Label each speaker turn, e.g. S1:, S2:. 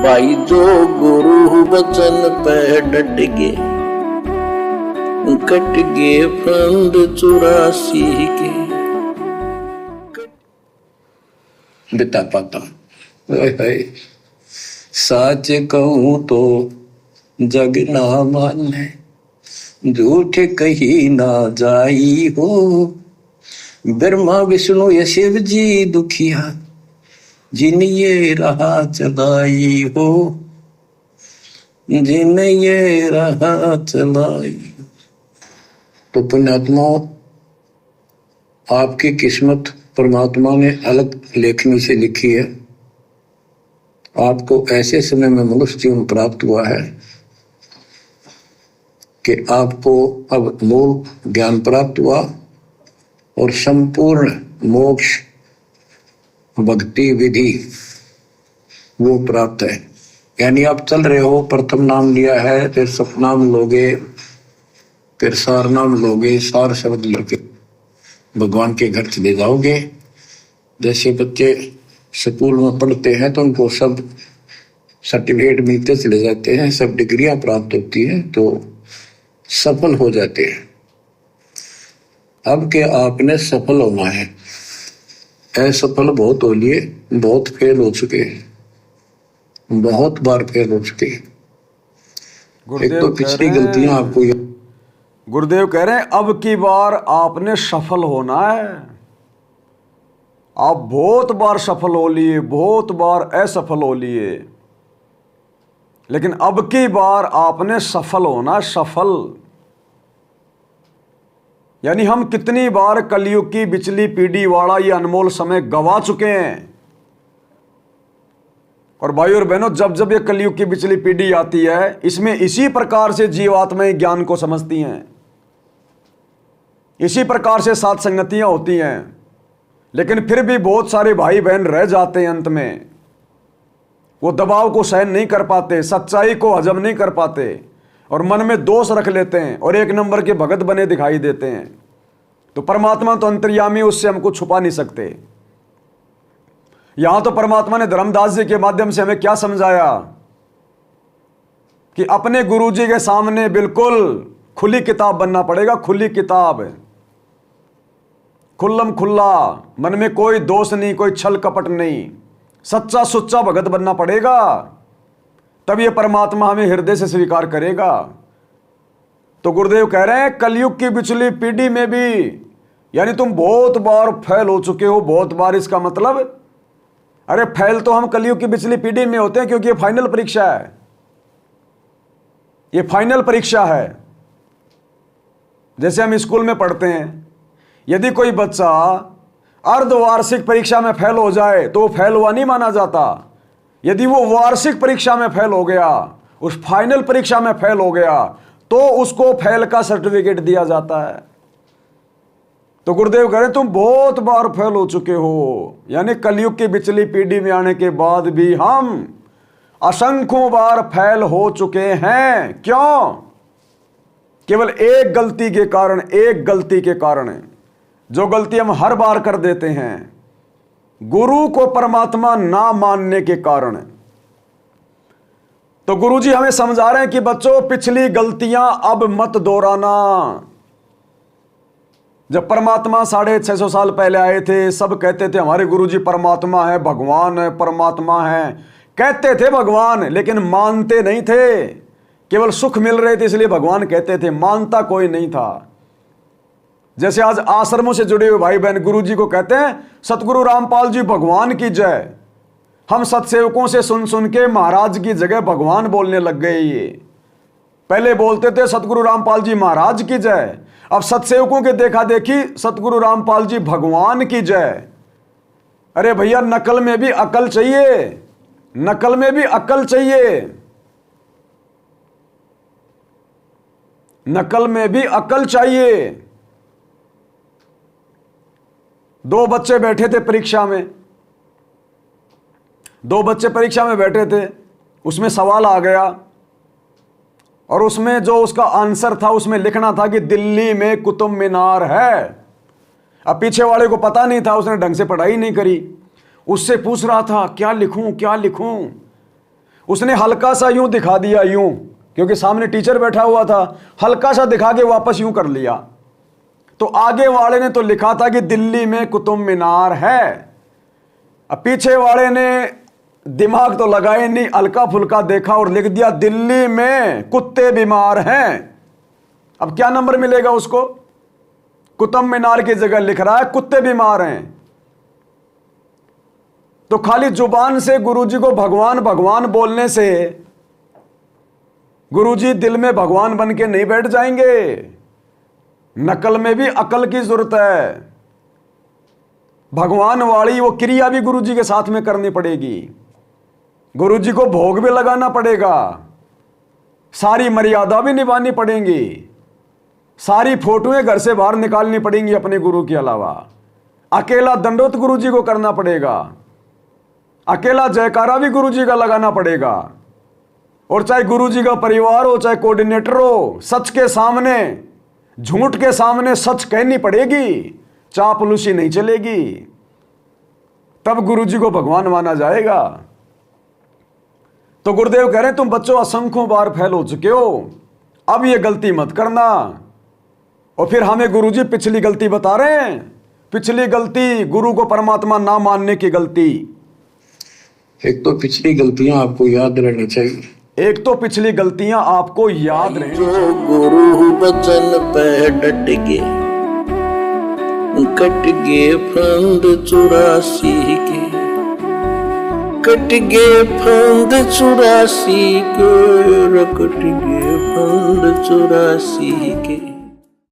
S1: भाई जो गुरु वचन पे डट गए, कट गए फंद 84 के। बिता पाता सच कहूं तो जग ना माने, झूठ कही ना जाई हो। ब्रह्मा विष्णु ये शिव जी दुखिया, जिन ये राह चलाई हो, जिन ये राह चलाई। तो पुण्यात्मा, आपकी किस्मत परमात्मा ने अलग लेखनी से लिखी है। आपको ऐसे समय में मनुष्य जीवन प्राप्त हुआ है कि आपको अब मूल ज्ञान प्राप्त हुआ और संपूर्ण मोक्ष भक्ति विधि वो प्राप्त है। यानी आप चल रहे हो, प्रथम नाम लिया है, फिर सपनाम लोगे, फिर सार नाम लोगे, सार शब्द लोगे, भगवान के घर चले जाओगे। जैसे बच्चे स्कूल में पढ़ते हैं तो उनको सब सर्टिफिकेट मिलते चले जाते हैं, सब डिग्रियां प्राप्त होती हैं, तो सफल हो जाते हैं। अब के आपने सफल होना है। असफल बहुत हो लिए, बहुत फेल हो चुके, बहुत बार फेल हो चुके। एक तो पिछली गलतियां आपको,
S2: गुरुदेव कह रहे हैं अब की बार आपने सफल होना है। आप बहुत बार सफल हो लिए, बहुत बार असफल हो लिए, लेकिन अब की बार आपने सफल होना, सफल। यानी हम कितनी बार कलयुग की बिचली पीढ़ी वाला ये अनमोल समय गवा चुके हैं। और भाई और बहनों, जब जब ये कलयुग की बिचली पीढ़ी आती है, इसमें इसी प्रकार से जीवात्माएं ज्ञान को समझती हैं, इसी प्रकार से साथ संगतियां होती हैं। लेकिन फिर भी बहुत सारे भाई बहन रह जाते हैं अंत में, वो दबाव को सहन नहीं कर पाते, सच्चाई को हजम नहीं कर पाते और मन में दोष रख लेते हैं और एक नंबर के भगत बने दिखाई देते हैं। तो परमात्मा तो अंतर्यामी, उससे हमको छुपा नहीं सकते। यहां तो परमात्मा ने धर्मदास जी के माध्यम से हमें क्या समझाया कि अपने गुरु जी के सामने बिल्कुल खुली किताब बनना पड़ेगा। खुली किताब, खुल्लम खुल्ला, मन में कोई दोष नहीं, कोई छल कपट नहीं, सच्चा सुच्चा भगत बनना पड़ेगा। तब ये परमात्मा हमें हृदय से स्वीकार करेगा। तो गुरुदेव कह रहे हैं कलयुग की बिचली पीढ़ी में भी, यानी तुम बहुत बार फेल हो चुके हो। बहुत बार इसका मतलब, अरे फेल तो हम कलयुग की बिचली पीढ़ी में होते हैं, क्योंकि ये फाइनल परीक्षा है, ये फाइनल परीक्षा है। जैसे हम स्कूल में पढ़ते हैं, यदि कोई बच्चा अर्धवार्षिक परीक्षा में फेल हो जाए तो फेल हुआ नहीं माना जाता। यदि वो वार्षिक परीक्षा में फेल हो गया, उस फाइनल परीक्षा में फेल हो गया, तो उसको फेल का सर्टिफिकेट दिया जाता है। तो गुरुदेव कह रहे तुम बहुत बार फेल हो चुके हो। यानी कलयुग की बिचली पीढ़ी में आने के बाद भी हम असंख्यों बार फेल हो चुके हैं। क्यों? केवल एक गलती के कारण, एक गलती के कारण, जो गलती हम हर बार कर देते हैं, गुरु को परमात्मा ना मानने के कारण। तो गुरुजी हमें समझा रहे हैं कि बच्चों, पिछली गलतियां अब मत दोहराना। जब परमात्मा 650 साल पहले आए थे, सब कहते थे हमारे गुरुजी परमात्मा है, भगवान है, परमात्मा है। कहते थे भगवान, लेकिन मानते नहीं थे। केवल सुख मिल रहे थे इसलिए भगवान कहते थे, मानता कोई नहीं था। जैसे आज आश्रमों से जुड़े हुए भाई बहन गुरु जी को कहते हैं सतगुरु रामपाल जी भगवान की जय। हम सत्सेवकों से सुन सुन के महाराज की जगह भगवान बोलने लग गए। ये पहले बोलते थे सतगुरु रामपाल जी महाराज की जय, अब सत्सेवकों के देखा देखी सतगुरु रामपाल जी भगवान की जय। अरे भैया, नकल में भी अकल चाहिए, नकल में भी अकल चाहिए, नकल में भी अकल चाहिए। दो बच्चे बैठे थे परीक्षा में, दो बच्चे परीक्षा में बैठे थे, उसमें सवाल आ गया और उसमें जो उसका आंसर था उसमें लिखना था कि दिल्ली में कुतुब मीनार है। अब पीछे वाले को पता नहीं था, उसने ढंग से पढ़ाई नहीं करी, उससे पूछ रहा था क्या लिखूं क्या लिखूं। उसने हल्का सा यूं दिखा दिया, यूं, क्योंकि सामने टीचर बैठा हुआ था, हल्का सा दिखा के वापस यूं कर लिया। तो आगे वाले ने तो लिखा था कि दिल्ली में कुतुब मीनार है, अब पीछे वाले ने दिमाग तो लगाए नहीं, हल्का फुल्का देखा और लिख दिया दिल्ली में कुत्ते बीमार हैं। अब क्या नंबर मिलेगा उसको? कुतुब मीनार की जगह लिख रहा है कुत्ते बीमार हैं। तो खाली जुबान से गुरुजी को भगवान भगवान बोलने से गुरुजी दिल में भगवान बन के नहीं बैठ जाएंगे। नकल में भी अकल की जरूरत है। भगवान वाली वो क्रिया भी गुरुजी के साथ में करनी पड़ेगी, गुरुजी को भोग भी लगाना पड़ेगा, सारी मर्यादा भी निभानी पड़ेंगी, सारी फोटोएं घर से बाहर निकालनी पड़ेंगी अपने गुरु के अलावा, अकेला दंडोत गुरुजी को करना पड़ेगा, अकेला जयकारा भी गुरुजी का लगाना पड़ेगा। और चाहे गुरुजी का परिवार हो, चाहे कोऑर्डिनेटर हो, सच के सामने झूठ के सामने सच कहनी पड़ेगी, चापलूसी नहीं चलेगी, तब गुरुजी को भगवान माना जाएगा। तो गुरुदेव कह रहे हैं तुम बच्चों असंख्यों बार फेल हो चुके हो, अब ये गलती मत करना। और फिर हमें गुरुजी पिछली गलती बता रहे हैं, पिछली गलती गुरु को परमात्मा ना मानने की गलती।
S1: एक तो पिछली गलतियां आपको याद रहनी चाहिए,
S2: एक तो पिछली गलतियां आपको याद रहे।
S3: जो गुरु बचन पे डट गए, कट गए फंद 84 के, कट गए फंद 84 के, कट गए फंद 84 के।